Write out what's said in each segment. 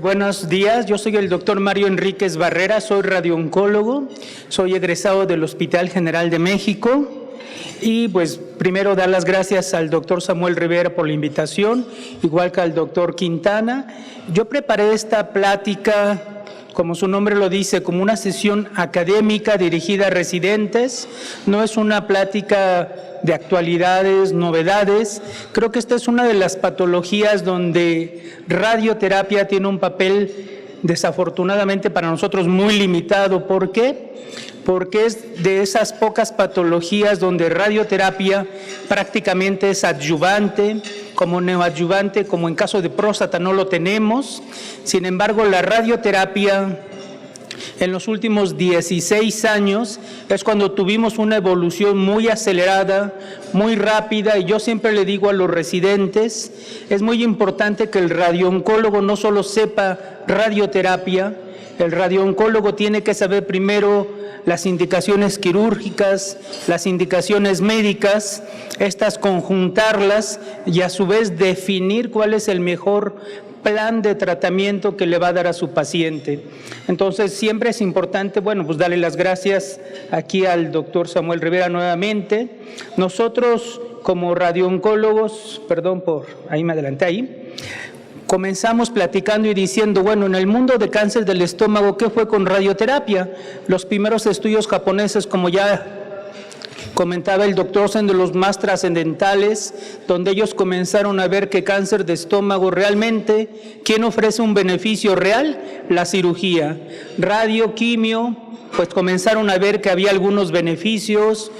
Buenos días, yo soy el doctor Mario Enríquez Barrera, soy radiooncólogo, soy egresado del Hospital General de México y pues primero dar las gracias al doctor Samuel Rivera por la invitación, igual que al doctor Quintana. Yo preparé esta plática, como su nombre lo dice, como una sesión académica dirigida a residentes, no es una plática de actualidades, novedades. Creo que esta es una de las patologías donde radioterapia tiene un papel desafortunadamente para nosotros muy limitado. ¿Por qué? Porque es de esas pocas patologías donde radioterapia prácticamente es adyuvante, como neoadyuvante, como en caso de próstata no lo tenemos. Sin embargo, la radioterapia en los últimos 16 años es cuando tuvimos una evolución muy acelerada, muy rápida, y yo siempre le digo a los residentes, es muy importante que el radiooncólogo no solo sepa radioterapia, el radiooncólogo tiene que saber primero las indicaciones quirúrgicas, las indicaciones médicas, estas conjuntarlas y a su vez definir cuál es el mejor plan de tratamiento que le va a dar a su paciente. Entonces siempre es importante, bueno, pues darle las gracias aquí al doctor Samuel Rivera nuevamente. Nosotros como radiooncólogos, ahí me adelanté ahí, comenzamos platicando y diciendo, bueno, en el mundo de cáncer del estómago, ¿qué fue con radioterapia? Los primeros estudios japoneses, como ya comentaba el doctor, son de los más trascendentales, donde ellos comenzaron a ver que cáncer de estómago realmente, ¿quién ofrece un beneficio real? La cirugía. Radio, quimio, pues comenzaron a ver que había algunos beneficios,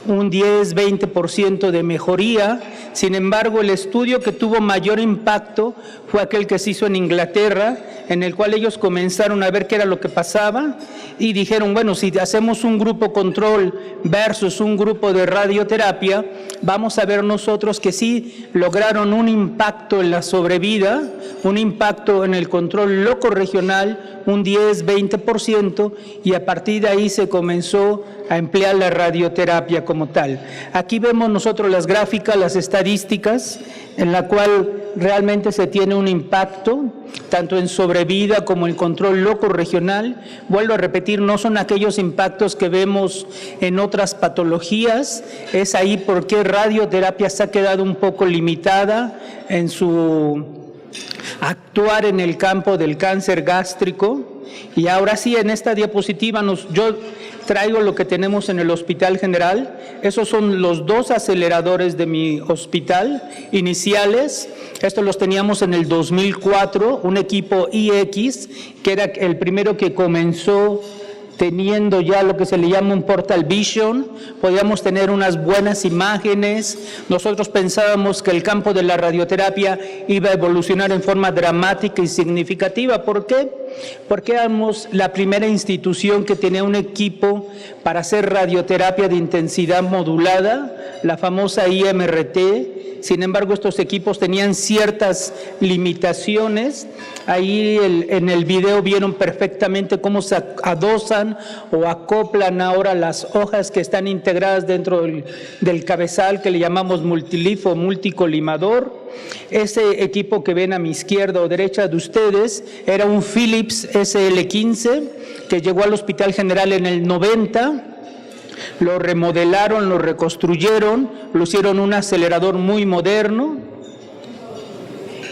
un 10-20% de mejoría. Sin embargo, el estudio que tuvo mayor impacto fue aquel que se hizo en Inglaterra, en el cual ellos comenzaron a ver qué era lo que pasaba y dijeron, bueno, si hacemos un grupo control versus un grupo de radioterapia, vamos a ver nosotros que sí lograron un impacto en la sobrevida, un impacto en el control locorregional, un 10-20%, y a partir de ahí se comenzó a emplear la radioterapia como tal. Aquí vemos nosotros las gráficas, las estadísticas, en la cual realmente se tiene un impacto, tanto en sobrevida como en control locorregional. Vuelvo a repetir, no son aquellos impactos que vemos en otras patologías, es ahí porque radioterapia se ha quedado un poco limitada en su actuar en el campo del cáncer gástrico. Y ahora sí, en esta diapositiva yo traigo lo que tenemos en el Hospital General. Esos son los dos aceleradores de mi hospital iniciales. Estos los teníamos en el 2004, un equipo iX, que era el primero que comenzó teniendo ya lo que se le llama un Portal Vision, podíamos tener unas buenas imágenes. Nosotros pensábamos que el campo de la radioterapia iba a evolucionar en forma dramática y significativa. ¿Por qué? Porque éramos la primera institución que tenía un equipo para hacer radioterapia de intensidad modulada, la famosa IMRT. Sin embargo, estos equipos tenían ciertas limitaciones. Ahí en el video vieron perfectamente cómo se adosan o acoplan ahora las hojas que están integradas dentro del cabezal, que le llamamos multilif o multicolimador. Ese equipo que ven a mi izquierda o derecha de ustedes era un Philips SL15 que llegó al Hospital General en el 90. Lo remodelaron, lo reconstruyeron, lo hicieron un acelerador muy moderno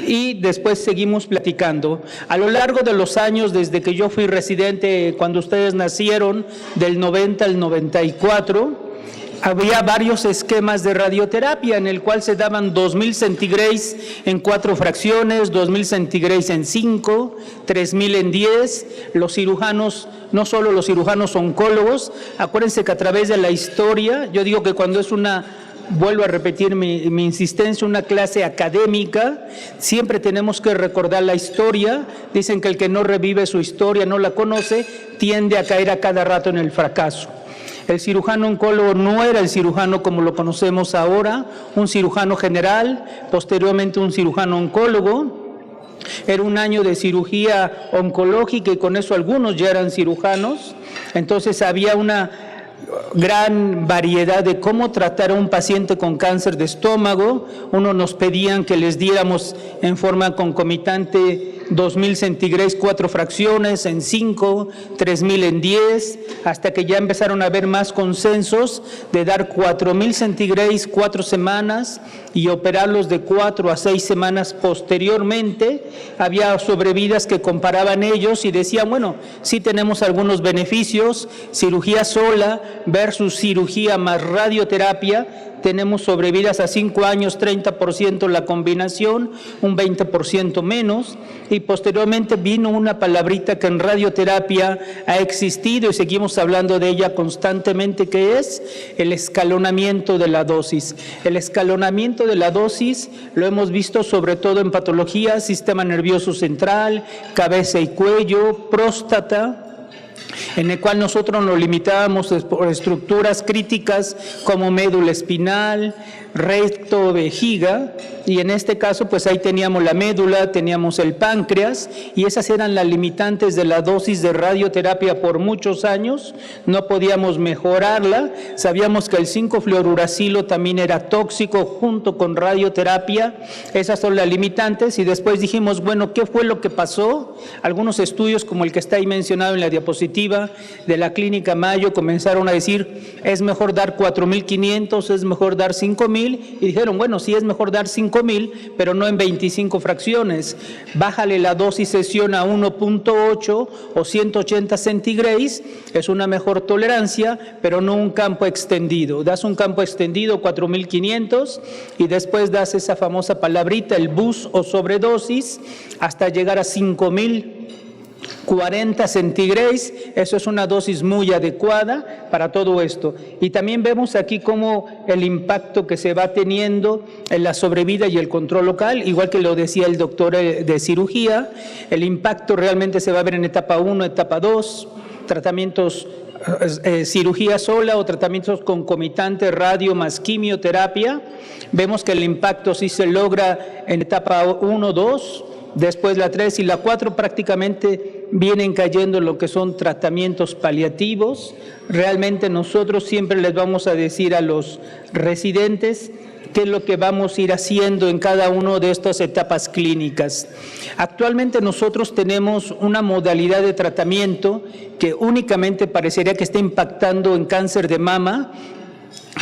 y después seguimos platicando. A lo largo de los años, desde que yo fui residente, cuando ustedes nacieron, del 90 al 94, había varios esquemas de radioterapia en el cual se daban 2000 centigrays en 4 fracciones, 2000 centigrays en 5, 3000 en 10. Los cirujanos, no solo los cirujanos oncólogos, acuérdense que a través de la historia, yo digo que cuando es vuelvo a repetir mi insistencia, una clase académica, siempre tenemos que recordar la historia. Dicen que el que no revive su historia, no la conoce, tiende a caer a cada rato en el fracaso. El cirujano oncólogo no era el cirujano como lo conocemos ahora, un cirujano general, posteriormente un cirujano oncólogo. Era un año de cirugía oncológica y con eso algunos ya eran cirujanos. Entonces había una gran variedad de cómo tratar a un paciente con cáncer de estómago. Uno nos pedían que les diéramos en forma concomitante 2,000 centígrados 4 fracciones, en 5, 3,000 en 10, hasta que ya empezaron a haber más consensos de dar 4,000 centígrados 4 semanas y operarlos de 4 a 6 semanas posteriormente. Había sobrevidas que comparaban ellos y decían, bueno, sí tenemos algunos beneficios, cirugía sola versus cirugía más radioterapia. Tenemos sobrevidas a 5 años, 30% la combinación, un 20% menos, y posteriormente vino una palabrita que en radioterapia ha existido y seguimos hablando de ella constantemente, que es el escalonamiento de la dosis. El escalonamiento de la dosis lo hemos visto sobre todo en patologías, sistema nervioso central, cabeza y cuello, próstata, en el cual nosotros nos limitábamos por estructuras críticas como médula espinal, recto, vejiga, y en este caso pues ahí teníamos la médula, teníamos el páncreas, y esas eran las limitantes de la dosis de radioterapia por muchos años. No podíamos mejorarla, sabíamos que el 5-fluoruracilo también era tóxico junto con radioterapia. Esas son las limitantes, y después dijimos, bueno, ¿qué fue lo que pasó? Algunos estudios como el que está ahí mencionado en la diapositiva de la Clínica Mayo comenzaron a decir, es mejor dar 4,500, es mejor dar 5,000, y dijeron, bueno, sí es mejor dar 5,000, pero no en 25 fracciones. Bájale la dosis sesión a 1.8 o 180 centígrados, es una mejor tolerancia, pero no un campo extendido. Das un campo extendido, 4,500, y después das esa famosa palabrita, el bus o sobredosis, hasta llegar a 5,040 centígrados. Eso es una dosis muy adecuada para todo esto. Y también vemos aquí cómo el impacto que se va teniendo en la sobrevida y el control local, igual que lo decía el doctor de cirugía, el impacto realmente se va a ver en etapa 1, etapa 2, tratamientos cirugía sola o tratamientos concomitantes, radio más quimioterapia. Vemos que el impacto sí se logra en etapa 1, 2, después la 3 y la 4 prácticamente vienen cayendo lo que son tratamientos paliativos. Realmente nosotros siempre les vamos a decir a los residentes qué es lo que vamos a ir haciendo en cada una de estas etapas clínicas. Actualmente nosotros tenemos una modalidad de tratamiento que únicamente parecería que está impactando en cáncer de mama,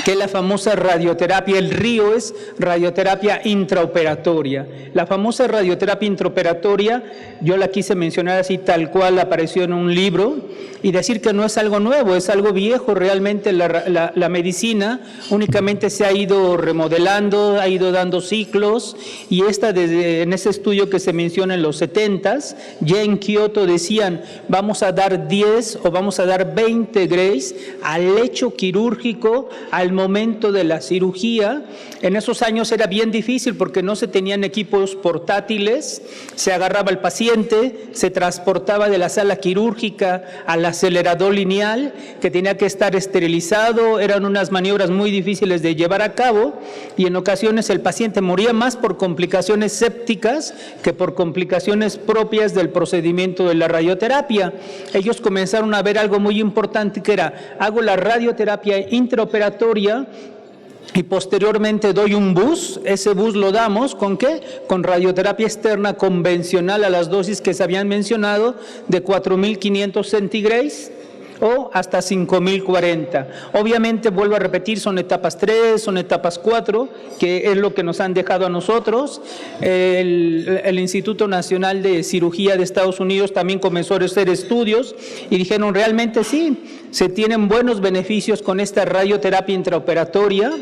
que es la famosa radioterapia. El RIO es radioterapia intraoperatoria. La famosa radioterapia intraoperatoria, yo la quise mencionar así tal cual apareció en un libro, y decir que no es algo nuevo, es algo viejo. Realmente la medicina únicamente se ha ido remodelando, ha ido dando ciclos, y en ese estudio que se menciona en los 70s, ya en Kioto decían, vamos a dar 10 o vamos a dar 20 grays al lecho quirúrgico, al momento de la cirugía. En esos años era bien difícil porque no se tenían equipos portátiles, se agarraba al paciente, se transportaba de la sala quirúrgica al acelerador lineal, que tenía que estar esterilizado. Eran unas maniobras muy difíciles de llevar a cabo, y en ocasiones el paciente moría más por complicaciones sépticas que por complicaciones propias del procedimiento de la radioterapia. Ellos comenzaron a ver algo muy importante, que era, hago la radioterapia intraoperatoria y posteriormente doy un bus. Ese bus lo damos ¿con qué? Con radioterapia externa convencional a las dosis que se habían mencionado, de 4,500 centígrados o hasta 5,040. Obviamente, vuelvo a repetir, son etapas 3, son etapas 4, que es lo que nos han dejado a nosotros. El Instituto Nacional de Cirugía de Estados Unidos también comenzó a hacer estudios y dijeron, realmente sí, se tienen buenos beneficios con esta radioterapia intraoperatoria.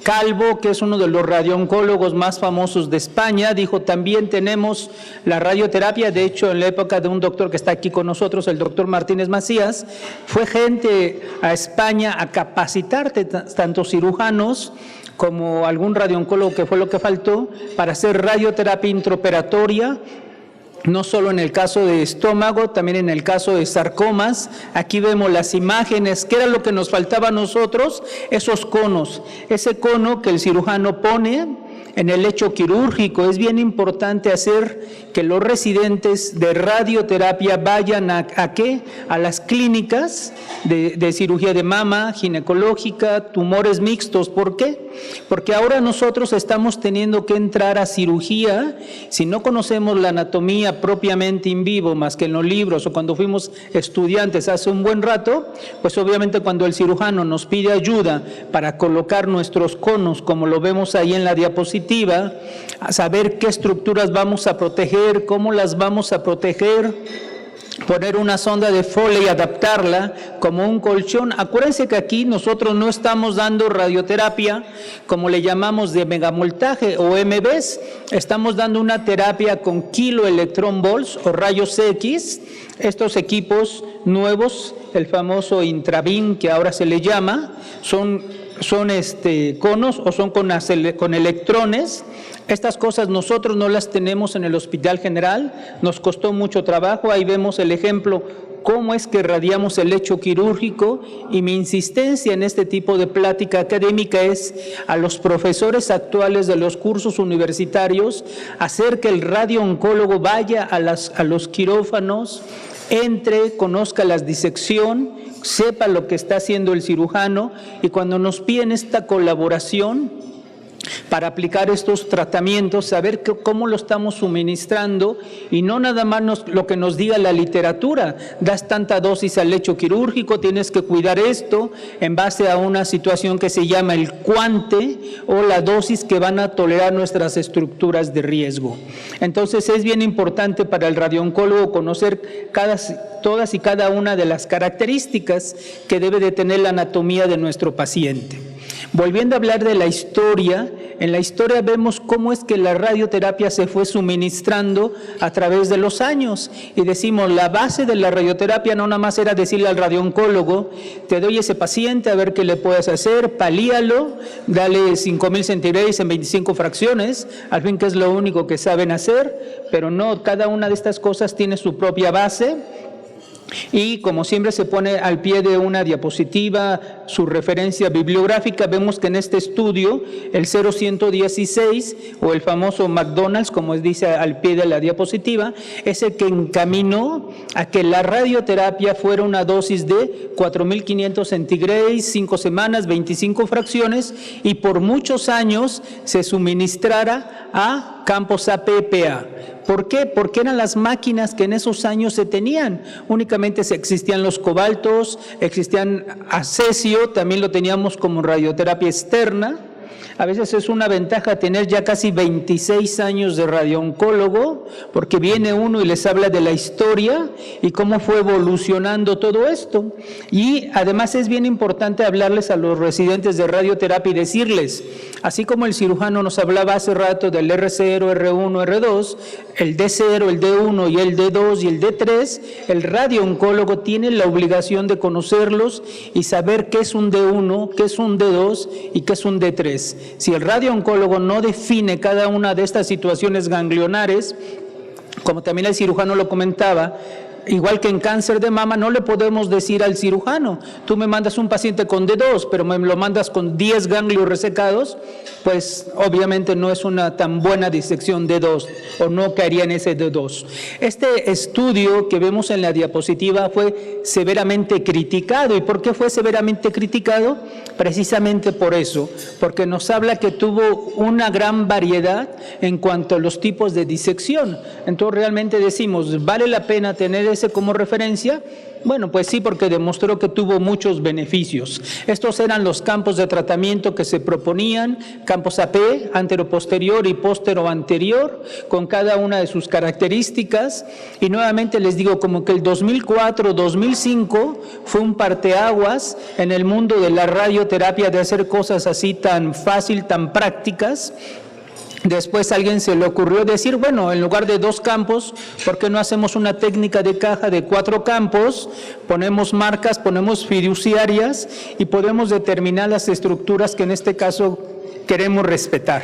Calvo, que es uno de los radiooncólogos más famosos de España, dijo, también tenemos la radioterapia. De hecho, en la época de un doctor que está aquí con nosotros, el doctor Martínez Macías, fue gente a España a capacitar tanto cirujanos como algún radiooncólogo, que fue lo que faltó, para hacer radioterapia intraoperatoria, no solo en el caso de estómago, también en el caso de sarcomas. Aquí vemos las imágenes. ¿Qué era lo que nos faltaba a nosotros? Esos conos. Ese cono que el cirujano pone en el lecho quirúrgico. Es bien importante hacer que los residentes de radioterapia vayan ¿a qué? A las clínicas de cirugía de mama, ginecológica, tumores mixtos. ¿Por qué? Porque ahora nosotros estamos teniendo que entrar a cirugía. Si no conocemos la anatomía propiamente in vivo, más que en los libros o cuando fuimos estudiantes hace un buen rato, pues obviamente cuando el cirujano nos pide ayuda para colocar nuestros conos, como lo vemos ahí en la diapositiva, a saber qué estructuras vamos a proteger, cómo las vamos a proteger, poner una sonda de Foley y adaptarla como un colchón. Acuérdense que aquí nosotros no estamos dando radioterapia, como le llamamos, de megavoltaje o MVs, estamos dando una terapia con kiloelectron volts o rayos X. Estos equipos nuevos, el famoso Intrabeam, que ahora se le llama, son conos o son con electrones. Estas cosas nosotros no las tenemos en el Hospital General, nos costó mucho trabajo. Ahí vemos el ejemplo, cómo es que radiamos el lecho quirúrgico, y mi insistencia en este tipo de plática académica es a los profesores actuales de los cursos universitarios hacer que el radiooncólogo vaya a los quirófanos, entre, conozca la disección, sepa lo que está haciendo el cirujano, y cuando nos piden esta colaboración para aplicar estos tratamientos, saber cómo lo estamos suministrando y no nada más lo que nos diga la literatura. Das tanta dosis al lecho quirúrgico, tienes que cuidar esto en base a una situación que se llama el cuante o la dosis que van a tolerar nuestras estructuras de riesgo. Entonces es bien importante para el radiooncólogo conocer todas y cada una de las características que debe de tener la anatomía de nuestro paciente. Volviendo a hablar de la historia, en la historia vemos cómo es que la radioterapia se fue suministrando a través de los años, y decimos, la base de la radioterapia no nada más era decirle al radiooncólogo, te doy ese paciente a ver qué le puedes hacer, palíalo, dale 5,000 centigrados en 25 fracciones, al fin que es lo único que saben hacer, pero no, cada una de estas cosas tiene su propia base. Y como siempre se pone al pie de una diapositiva su referencia bibliográfica, vemos que en este estudio el 0116 o el famoso McDonald's, como dice al pie de la diapositiva, es el que encaminó a que la radioterapia fuera una dosis de 4,500 centigrados, 5 semanas, 25 fracciones, y por muchos años se suministrara a campos APPA. ¿Por qué? Porque eran las máquinas que en esos años se tenían. Únicamente existían los cobaltos, existían cesio, también lo teníamos como radioterapia externa. A veces es una ventaja tener ya casi 26 años de radiooncólogo, porque viene uno y les habla de la historia y cómo fue evolucionando todo esto. Y además es bien importante hablarles a los residentes de radioterapia y decirles, así como el cirujano nos hablaba hace rato del R0, R1, R2, el D0, el D1 y el D2 y el D3, el radiooncólogo tiene la obligación de conocerlos y saber qué es un D1, qué es un D2 y qué es un D3. Si el radiooncólogo no define cada una de estas situaciones ganglionares, como también el cirujano lo comentaba, igual que en cáncer de mama, no le podemos decir al cirujano, tú me mandas un paciente con D2, pero me lo mandas con 10 ganglios resecados, pues obviamente no es una tan buena disección D2, o no caería en ese D2. Este estudio que vemos en la diapositiva fue severamente criticado. ¿Y por qué fue severamente criticado? Precisamente por eso, porque nos habla que tuvo una gran variedad en cuanto a los tipos de disección. Entonces realmente decimos, ¿vale la pena tener ese como referencia? Bueno, pues sí, porque demostró que tuvo muchos beneficios. Estos eran los campos de tratamiento que se proponían, campos AP, anteroposterior y póstero-anterior, con cada una de sus características. Y nuevamente les digo, como que el 2004-2005 fue un parteaguas en el mundo de la radioterapia, de hacer cosas así tan fácil, tan prácticas. Después a alguien se le ocurrió decir, bueno, en lugar de 2 campos, ¿por qué no hacemos una técnica de caja de 4 campos? Ponemos marcas, ponemos fiduciarias y podemos determinar las estructuras que en este caso queremos respetar.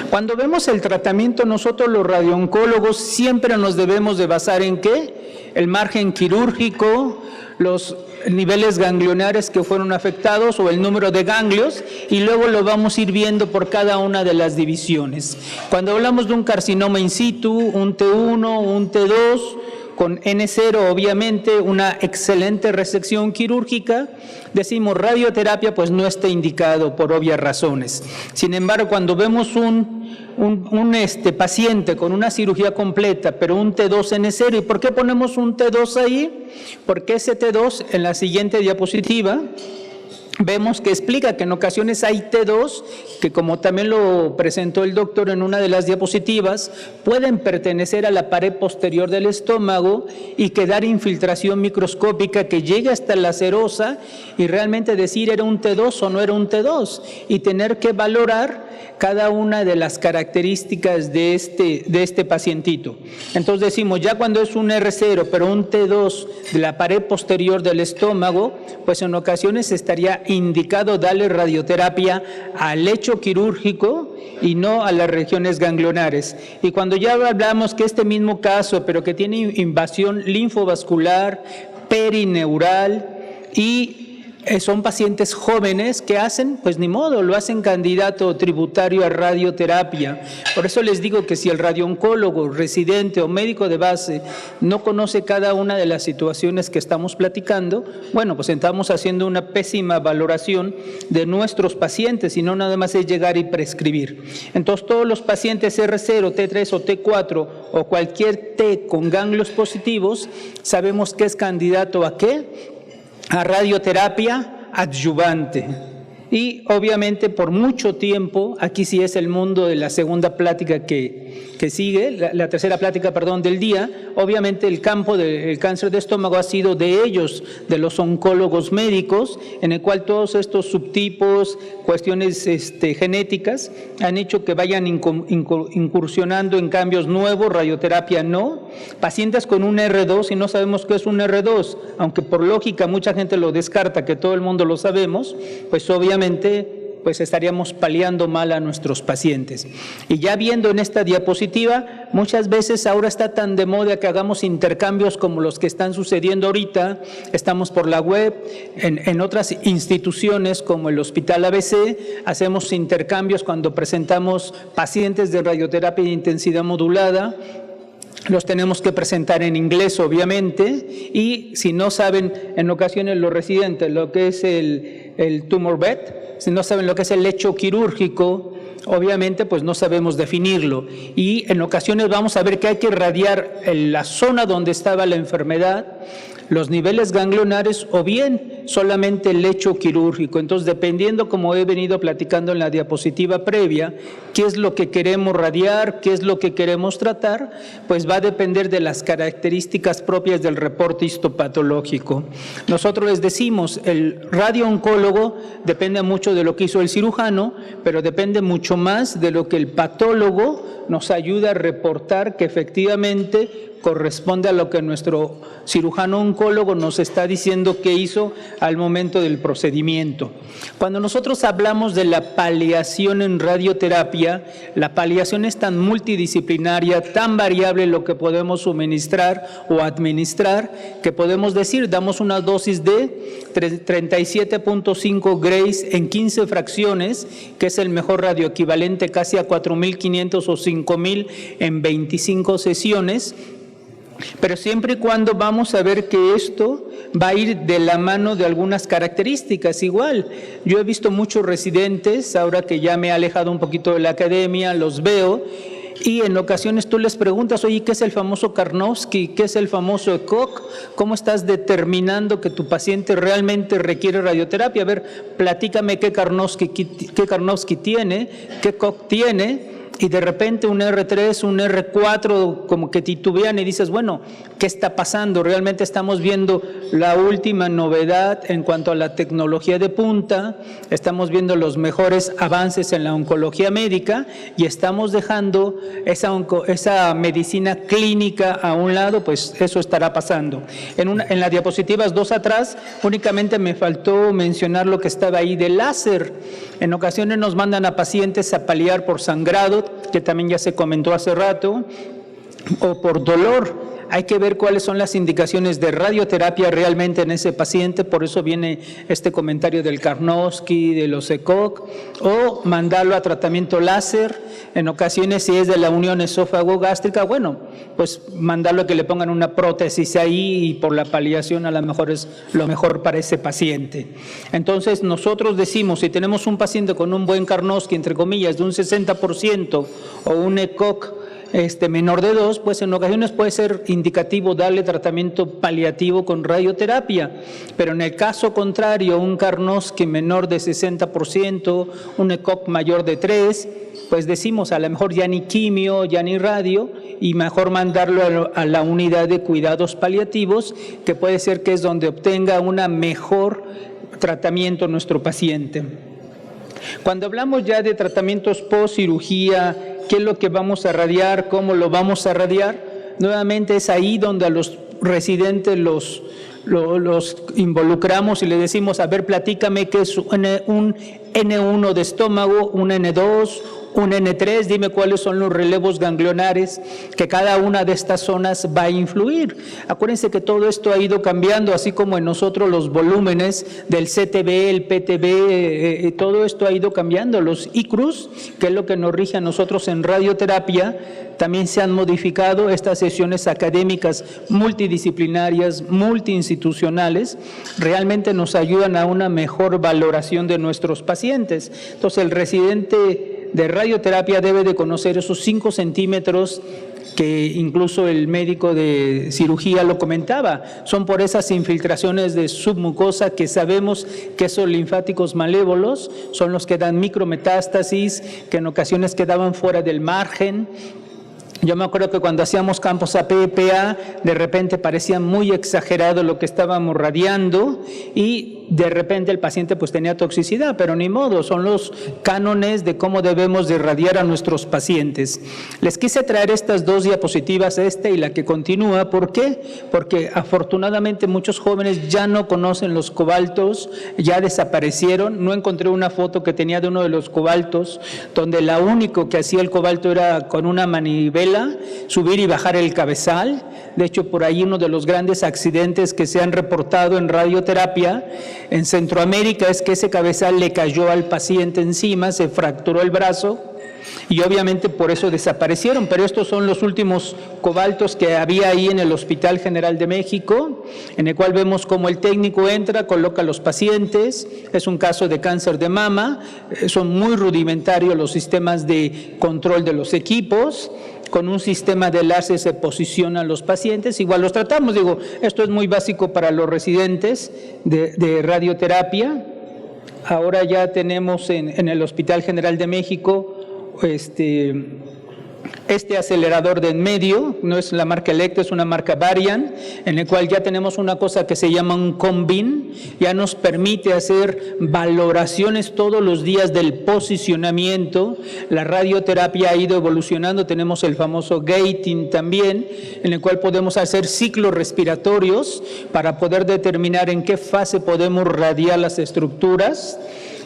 Cuando vemos el tratamiento, nosotros los radiooncólogos siempre nos debemos de basar ¿en qué? el margen quirúrgico, los niveles ganglionares que fueron afectados o el número de ganglios, y luego lo vamos a ir viendo por cada una de las divisiones. Cuando hablamos de un carcinoma in situ, un T1, un T2, con N0 obviamente una excelente resección quirúrgica, decimos radioterapia pues no está indicado por obvias razones. Sin embargo, cuando vemos un paciente con una cirugía completa, pero un T2 N0, ¿y por qué ponemos un T2 ahí? Porque ese T2 en la siguiente diapositiva vemos que explica que en ocasiones hay T2 que, como también lo presentó el doctor en una de las diapositivas, pueden pertenecer a la pared posterior del estómago y quedar infiltración microscópica que llegue hasta la serosa y realmente decir era un T2 o no era un T2 y tener que valorar cada una de las características de este pacientito. Entonces decimos, ya cuando es un R0, pero un T2 de la pared posterior del estómago, pues en ocasiones estaría indicado darle radioterapia al lecho quirúrgico y no a las regiones ganglionares. Y cuando ya hablamos que este mismo caso, pero que tiene invasión linfovascular, perineural y son pacientes jóvenes que hacen, pues ni modo, lo hacen candidato tributario a radioterapia. Por eso les digo que si el radiooncólogo, residente o médico de base no conoce cada una de las situaciones que estamos platicando, bueno, pues estamos haciendo una pésima valoración de nuestros pacientes y no nada más es llegar y prescribir. Entonces, todos los pacientes R0, T3 o T4 o cualquier T con ganglios positivos, sabemos que es candidato ¿a qué? A radioterapia adyuvante. Y obviamente por mucho tiempo, aquí sí es el mundo de la segunda plática que sigue, la tercera plática, perdón, del día, obviamente el campo del cáncer de estómago ha sido de ellos, de los oncólogos médicos, en el cual todos estos subtipos, cuestiones genéticas, han hecho que vayan incursionando en cambios nuevos, radioterapia no, pacientes con un R2 y no sabemos qué es un R2, aunque por lógica mucha gente lo descarta, que todo el mundo lo sabemos, pues obviamente pues estaríamos paliando mal a nuestros pacientes. Y ya viendo en esta diapositiva, muchas veces ahora está tan de moda que hagamos intercambios como los que están sucediendo ahorita, estamos por la web, en otras instituciones como el Hospital ABC, hacemos intercambios cuando presentamos pacientes de radioterapia de intensidad modulada. Los tenemos que presentar en inglés, obviamente, y si no saben, en ocasiones los residentes, lo que es el tumor bed, si no saben lo que es el lecho quirúrgico, obviamente pues no sabemos definirlo. Y en ocasiones vamos a ver que hay que irradiar en la zona donde estaba la enfermedad, los niveles ganglionares o bien solamente el lecho quirúrgico. Entonces, dependiendo, como he venido platicando en la diapositiva previa, qué es lo que queremos radiar, qué es lo que queremos tratar, pues va a depender de las características propias del reporte histopatológico. Nosotros les decimos, el radiooncólogo depende mucho de lo que hizo el cirujano, pero depende mucho más de lo que el patólogo nos ayuda a reportar que efectivamente corresponde a lo que nuestro cirujano oncólogo nos está diciendo que hizo al momento del procedimiento. Cuando nosotros hablamos de la paliación en radioterapia, la paliación es tan multidisciplinaria, tan variable lo que podemos suministrar o administrar, que podemos decir, damos una dosis de 37.5 grays en 15 fracciones, que es el mejor radioequivalente casi a 4.500 o 5.000 en 25 sesiones, pero siempre y cuando vamos a ver que esto va a ir de la mano de algunas características. Igual, yo he visto muchos residentes, ahora que ya me he alejado un poquito de la academia, los veo, y en ocasiones tú les preguntas, oye, ¿qué es el famoso Karnofsky? ¿Qué es el famoso ECOG? ¿Cómo estás determinando que tu paciente realmente requiere radioterapia? A ver, platícame qué Karnofsky tiene, qué ECOG tiene. Y de repente un R3, un R4 como que titubean y dices, bueno, ¿qué está pasando? Realmente estamos viendo la última novedad en cuanto a la tecnología de punta, estamos viendo los mejores avances en la oncología médica y estamos dejando esa medicina clínica a un lado, pues eso estará pasando. En las diapositivas 2 atrás únicamente me faltó mencionar lo que estaba ahí del láser. En ocasiones nos mandan a pacientes a paliar por sangrado, que también ya se comentó hace rato, o por dolor. hay que ver cuáles son las indicaciones de radioterapia realmente en ese paciente, por eso viene este comentario del Karnofsky, de los ECOG, o mandarlo a tratamiento láser. En ocasiones, si es de la unión esófago-gástrica, bueno, pues mandarlo a que le pongan una prótesis ahí y por la paliación a lo mejor es lo mejor para ese paciente. Entonces, nosotros decimos, si tenemos un paciente con un buen Karnofsky, entre comillas, de un 60% o un ECOG menor de 2, pues en ocasiones puede ser indicativo darle tratamiento paliativo con radioterapia, pero en el caso contrario, un Karnofsky menor de 60%, un ECOG mayor de 3, pues decimos a lo mejor ya ni quimio, ya ni radio, y mejor mandarlo a la unidad de cuidados paliativos, que puede ser que es donde obtenga una mejor tratamiento nuestro paciente. Cuando hablamos ya de tratamientos post cirugía, qué es lo que vamos a radiar, cómo lo vamos a radiar, nuevamente es ahí donde a los residentes los involucramos y le decimos, a ver, platícame qué es un N1 de estómago, un N2, un N3, dime cuáles son los relevos ganglionares que cada una de estas zonas va a influir. Acuérdense que todo esto ha ido cambiando, así como en nosotros los volúmenes del CTB, el PTB, todo esto ha ido cambiando. Los ICRUS, que es lo que nos rige a nosotros en radioterapia, también se han modificado. Estas sesiones académicas multidisciplinarias, multiinstitucionales, realmente nos ayudan a una mejor valoración de nuestros pacientes. Entonces, el residente de radioterapia debe de conocer esos 5 centímetros que incluso el médico de cirugía lo comentaba, son por esas infiltraciones de submucosa que sabemos que esos linfáticos malévolos son los que dan micrometástasis, que en ocasiones quedaban fuera del margen. Yo me acuerdo que cuando hacíamos campos APPA, de repente parecía muy exagerado lo que estábamos radiando y de repente el paciente pues tenía toxicidad, pero ni modo, son los cánones de cómo debemos de radiar a nuestros pacientes. Les quise traer estas 2 diapositivas, esta y la que continúa. ¿Por qué? Porque afortunadamente muchos jóvenes ya no conocen los cobaltos, ya desaparecieron. No encontré una foto que tenía de uno de los cobaltos, donde lo único que hacía el cobalto era con una manivela subir y bajar el cabezal. De hecho, por ahí uno de los grandes accidentes que se han reportado en radioterapia en Centroamérica es que ese cabezal le cayó al paciente encima, se fracturó el brazo y obviamente por eso desaparecieron, pero estos son los últimos cobaltos que había ahí en el Hospital General de México, en el cual vemos cómo el técnico entra, coloca a los pacientes, es un caso de cáncer de mama, son muy rudimentarios los sistemas de control de los equipos. Con un sistema de láser se posicionan los pacientes, igual los tratamos, digo, esto es muy básico para los residentes de radioterapia. Ahora ya tenemos en el Hospital General de México este acelerador de en medio, no es la marca Electro, es una marca Varian, en el cual ya tenemos una cosa que se llama un Combin, ya nos permite hacer valoraciones todos los días del posicionamiento. La radioterapia ha ido evolucionando, tenemos el famoso gating también, en el cual podemos hacer ciclos respiratorios para poder determinar en qué fase podemos radiar las estructuras.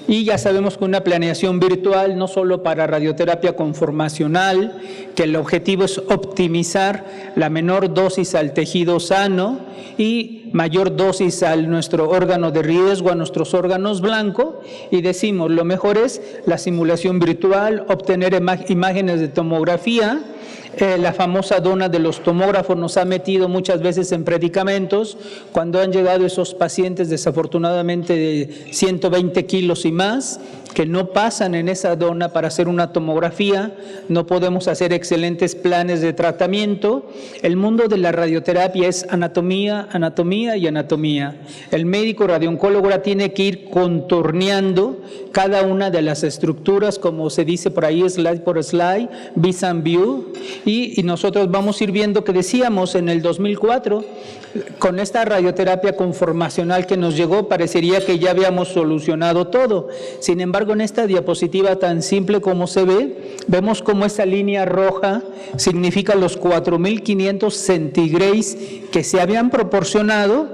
Y ya sabemos que una planeación virtual, no solo para radioterapia conformacional, que el objetivo es optimizar la menor dosis al tejido sano y mayor dosis a nuestro órgano de riesgo, a nuestros órganos blancos, y decimos, lo mejor es la simulación virtual, obtener imágenes de tomografía. La famosa dona de los tomógrafos nos ha metido muchas veces en predicamentos cuando han llegado esos pacientes desafortunadamente de 120 kilos y más, que no pasan en esa dona para hacer una tomografía, no podemos hacer excelentes planes de tratamiento. El mundo de la radioterapia es anatomía, anatomía y anatomía. El médico radiooncólogo ahora tiene que ir contorneando cada una de las estructuras, como se dice por ahí, slide por slide, vis and view, y nosotros vamos a ir viendo que decíamos en el 2004, con esta radioterapia conformacional que nos llegó, parecería que ya habíamos solucionado todo. Sin embargo, en esta diapositiva tan simple como se ve, vemos cómo esa línea roja significa los 4.500 centigrays que se habían proporcionado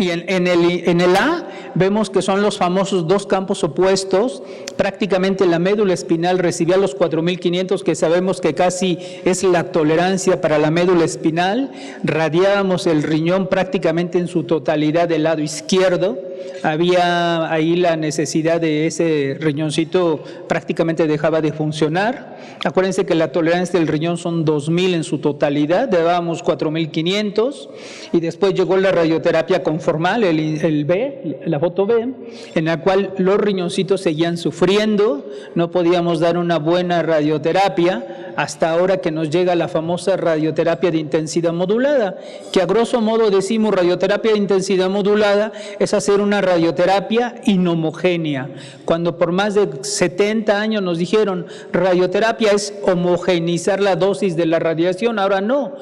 Y en el A vemos que son los famosos dos campos opuestos. Prácticamente la médula espinal recibía los 4.500, que sabemos que casi es la tolerancia para la médula espinal. Radiábamos el riñón prácticamente en su totalidad del lado izquierdo. Había ahí la necesidad de ese riñoncito, prácticamente dejaba de funcionar. Acuérdense que la tolerancia del riñón son 2.000 en su totalidad, dábamos 4.500 y después llegó la radioterapia conformal, el B, la foto B, en la cual los riñoncitos seguían sufriendo, no podíamos dar una buena radioterapia hasta ahora que nos llega la famosa radioterapia de intensidad modulada, que a grosso modo decimos radioterapia de intensidad modulada es hacer una radioterapia inhomogénea, cuando por más de 70 años nos dijeron radioterapia es homogeneizar la dosis de la radiación, ahora no,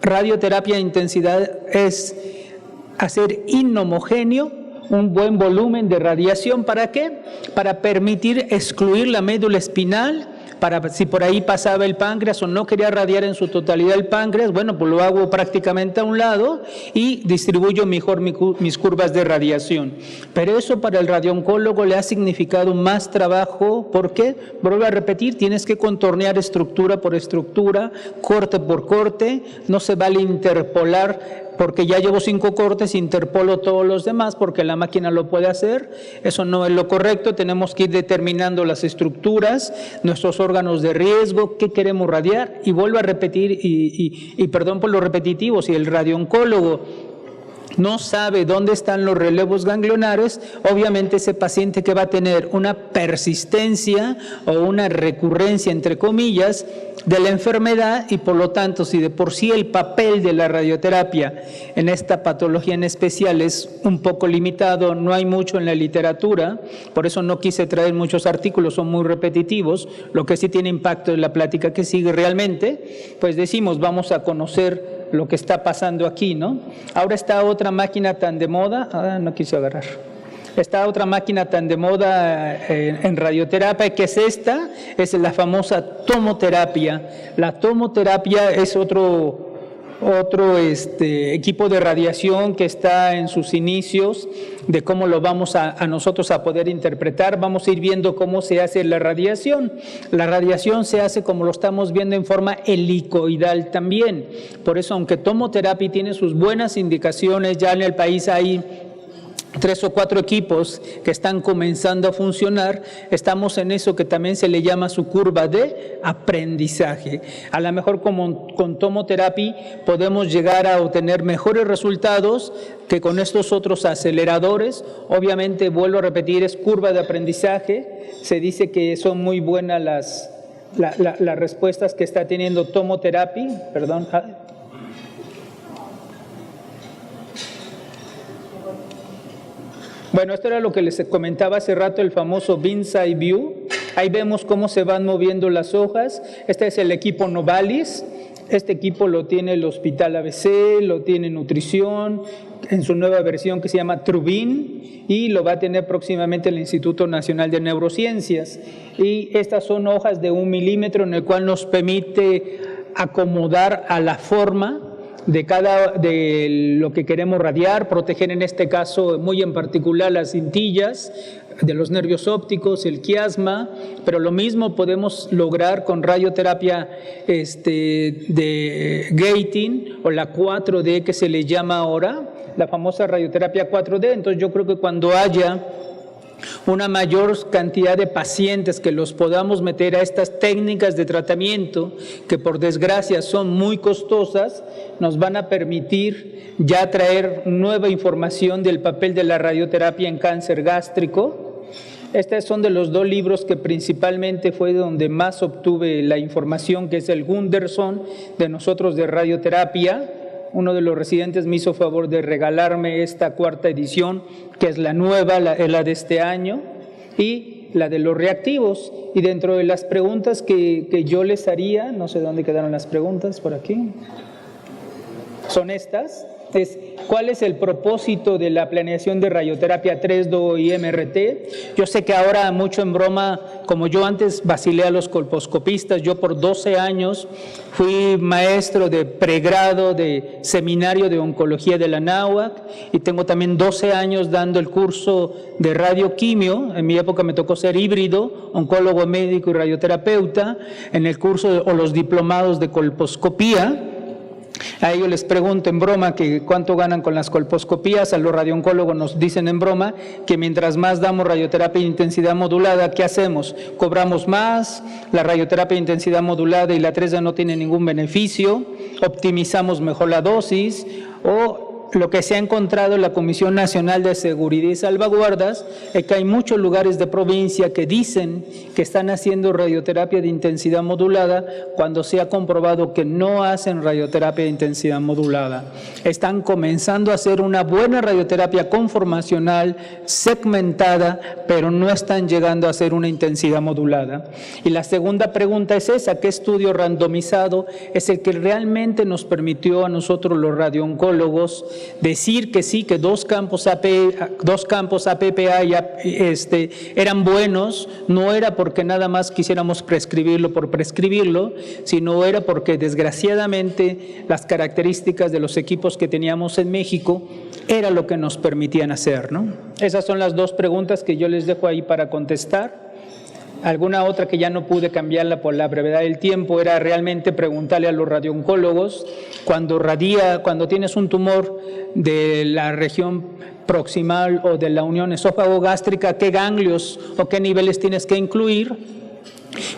radioterapia de intensidad es hacer inhomogéneo un buen volumen de radiación. ¿Para qué? Para permitir excluir la médula espinal, para si por ahí pasaba el páncreas o no quería radiar en su totalidad el páncreas, bueno, pues lo hago prácticamente a un lado y distribuyo mejor mis curvas de radiación. Pero eso para el radiooncólogo le ha significado más trabajo. ¿Por qué? Vuelvo a repetir, tienes que contornear estructura por estructura, corte por corte, no se vale interpolar. Porque ya llevo 5 cortes, interpolo todos los demás porque la máquina lo puede hacer. Eso no es lo correcto, tenemos que ir determinando las estructuras, nuestros órganos de riesgo, qué queremos radiar. Y vuelvo a repetir, y perdón por lo repetitivo, si el radiooncólogo no sabe dónde están los relevos ganglionares, obviamente ese paciente que va a tener una persistencia o una recurrencia, entre comillas, de la enfermedad, y por lo tanto, si de por sí el papel de la radioterapia en esta patología en especial es un poco limitado, no hay mucho en la literatura, por eso no quise traer muchos artículos, son muy repetitivos, lo que sí tiene impacto en la plática que sigue realmente, pues decimos, vamos a conocer lo que está pasando aquí, ¿no? Ahora está otra máquina tan de moda, no quise agarrar. Está otra máquina tan de moda en radioterapia, que es esta, es la famosa tomoterapia. La tomoterapia es otro equipo de radiación que está en sus inicios, de cómo lo vamos a nosotros a poder interpretar. Vamos a ir viendo cómo se hace la radiación. La radiación se hace, como lo estamos viendo, en forma helicoidal también. Por eso, aunque tomoterapia tiene sus buenas indicaciones, ya en el país hay 3 o 4 equipos que están comenzando a funcionar, estamos en eso que también se le llama su curva de aprendizaje. A lo mejor con tomoterapia podemos llegar a obtener mejores resultados que con estos otros aceleradores. Obviamente, vuelvo a repetir, es curva de aprendizaje. Se dice que son muy buenas las respuestas que está teniendo tomoterapia. Perdón. Bueno, esto era lo que les comentaba hace rato, el famoso Bird's Eye View. Ahí vemos cómo se van moviendo las hojas. Este es el equipo Novalis. Este equipo lo tiene el Hospital ABC, lo tiene Nutrición, en su nueva versión que se llama Trubin, y lo va a tener próximamente el Instituto Nacional de Neurociencias. Y estas son hojas de 1 milímetro, en el cual nos permite acomodar a la forma de lo que queremos radiar, proteger en este caso muy en particular las cintillas de los nervios ópticos, el quiasma, pero lo mismo podemos lograr con radioterapia de gating o la 4D que se le llama ahora, la famosa radioterapia 4D. Entonces yo creo que cuando haya una mayor cantidad de pacientes que los podamos meter a estas técnicas de tratamiento, que por desgracia son muy costosas, nos van a permitir ya traer nueva información del papel de la radioterapia en cáncer gástrico. Estos son de los 2 libros que principalmente fue donde más obtuve la información, que es el Gunderson de nosotros de radioterapia. Uno de los residentes me hizo favor de regalarme esta 4ª edición, que es la nueva, la de este año, y la de los reactivos. Y dentro de las preguntas que yo les haría, no sé dónde quedaron las preguntas, por aquí, son estas. es ¿cuál es el propósito de la planeación de radioterapia 3DO y MRT? Yo sé que ahora mucho en broma, como yo antes vacilé a los colposcopistas, yo por 12 años fui maestro de pregrado de seminario de oncología de la Anáhuac y tengo también 12 años dando el curso de radioquimio. En mi época me tocó ser híbrido, oncólogo médico y radioterapeuta, en el curso o los diplomados de colposcopía. A ellos les pregunto en broma que cuánto ganan con las colposcopías, a los radiooncólogos nos dicen en broma que mientras más damos radioterapia de intensidad modulada, ¿qué hacemos? Cobramos más, la radioterapia de intensidad modulada y la 3D no tiene ningún beneficio, optimizamos mejor la dosis, o lo que se ha encontrado en la Comisión Nacional de Seguridad y Salvaguardas es que hay muchos lugares de provincia que dicen que están haciendo radioterapia de intensidad modulada cuando se ha comprobado que no hacen radioterapia de intensidad modulada. Están comenzando a hacer una buena radioterapia conformacional, segmentada, pero no están llegando a hacer una intensidad modulada. Y la segunda pregunta es esa: ¿qué estudio randomizado es el que realmente nos permitió a nosotros los radiooncólogos decir que sí, que dos campos APPA eran buenos? No era porque nada más quisiéramos prescribirlo por prescribirlo, sino era porque desgraciadamente las características de los equipos que teníamos en México era lo que nos permitían hacer, ¿no? Esas son las dos preguntas que yo les dejo ahí para contestar. Alguna otra que ya no pude cambiarla por la brevedad del tiempo era realmente preguntarle a los radiooncólogos cuando tienes un tumor de la región proximal o de la unión esófago-gástrica, qué ganglios o qué niveles tienes que incluir,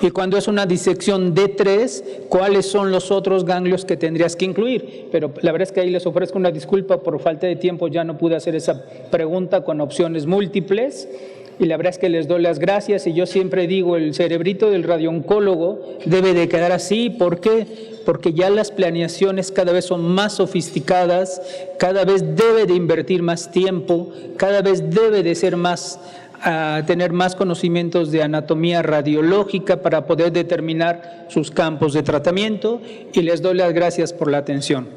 y cuando es una disección D3, cuáles son los otros ganglios que tendrías que incluir. Pero la verdad es que ahí les ofrezco una disculpa, por falta de tiempo ya no pude hacer esa pregunta con opciones múltiples. Y la verdad es que les doy las gracias, y yo siempre digo, el cerebrito del radiooncólogo debe de quedar así. ¿Por qué? Porque ya las planeaciones cada vez son más sofisticadas, cada vez debe de invertir más tiempo, cada vez debe de ser tener más conocimientos de anatomía radiológica para poder determinar sus campos de tratamiento, y les doy las gracias por la atención.